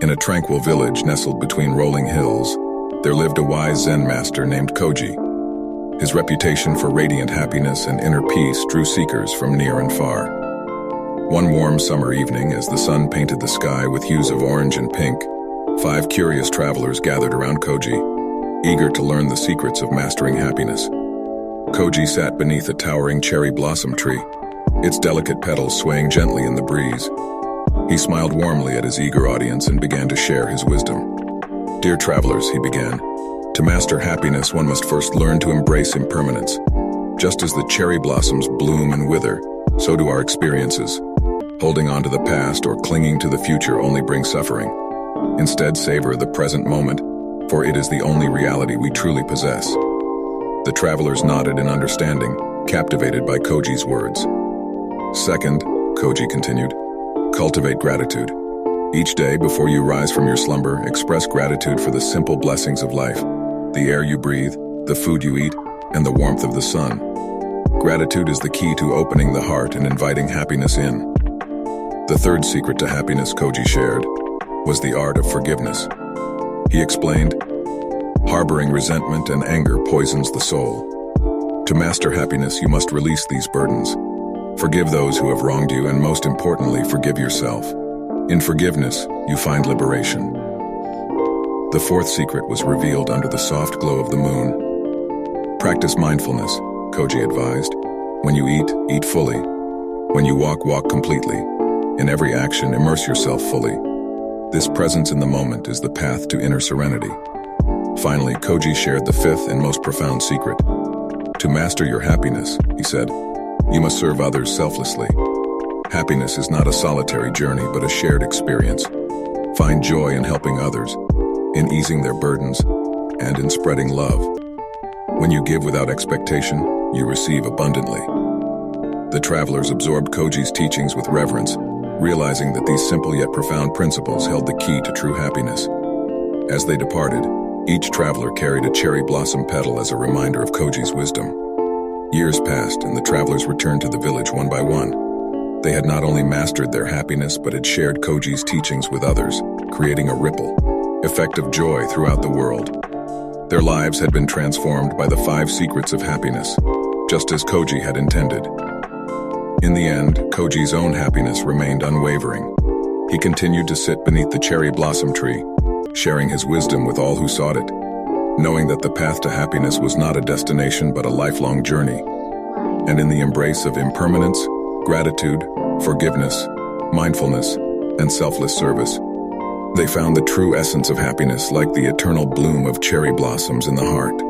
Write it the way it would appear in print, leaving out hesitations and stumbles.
In a tranquil village nestled between rolling hills, there lived a wise Zen master named Koji. His reputation for radiant happiness and inner peace drew seekers from near and far. One warm summer evening, as the sun painted the sky with hues of orange and pink, 5 curious travelers gathered around Koji, eager to learn the secrets of mastering happiness. Koji sat beneath a towering cherry blossom tree, its delicate petals swaying gently in the breeze. He smiled warmly at his eager audience and began to share his wisdom. "Dear travelers," he began, "to master happiness, one must first learn to embrace impermanence. Just as the cherry blossoms bloom and wither, so do our experiences. Holding on to the past or clinging to the future only brings suffering. Instead, savor the present moment, for it is the only reality we truly possess." The travelers nodded in understanding, captivated by Koji's words. "Second," Koji continued, "cultivate gratitude. Each day, before you rise from your slumber, express gratitude for the simple blessings of life, the air you breathe, the food you eat, and the warmth of the sun. Gratitude is the key to opening the heart and inviting happiness in." The third secret to happiness Koji shared was the art of forgiveness. He explained, "Harboring resentment and anger poisons the soul. To master happiness, you must release these burdens. Forgive those who have wronged you, and most importantly, forgive yourself. In forgiveness, you find liberation." The fourth secret was revealed under the soft glow of the moon. "Practice mindfulness," Koji advised. "When you eat, eat fully. When you walk, walk completely. In every action, immerse yourself fully. This presence in the moment is the path to inner serenity." Finally, Koji shared the fifth and most profound secret. "To master your happiness," he said, "you must serve others selflessly. Happiness is not a solitary journey, but a shared experience. Find joy in helping others, in easing their burdens, and in spreading love. When you give without expectation, you receive abundantly." The travelers absorbed Koji's teachings with reverence, realizing that these simple yet profound principles held the key to true happiness. As they departed, each traveler carried a cherry blossom petal as a reminder of Koji's wisdom. Years passed, and the travelers returned to the village one by one. They had not only mastered their happiness, but had shared Koji's teachings with others, creating a ripple effect of joy throughout the world. Their lives had been transformed by the 5 secrets of happiness, just as Koji had intended. In the end, Koji's own happiness remained unwavering. He continued to sit beneath the cherry blossom tree, sharing his wisdom with all who sought it, knowing that the path to happiness was not a destination but a lifelong journey. And in the embrace of impermanence, gratitude, forgiveness, mindfulness, and selfless service, they found the true essence of happiness, like the eternal bloom of cherry blossoms in the heart.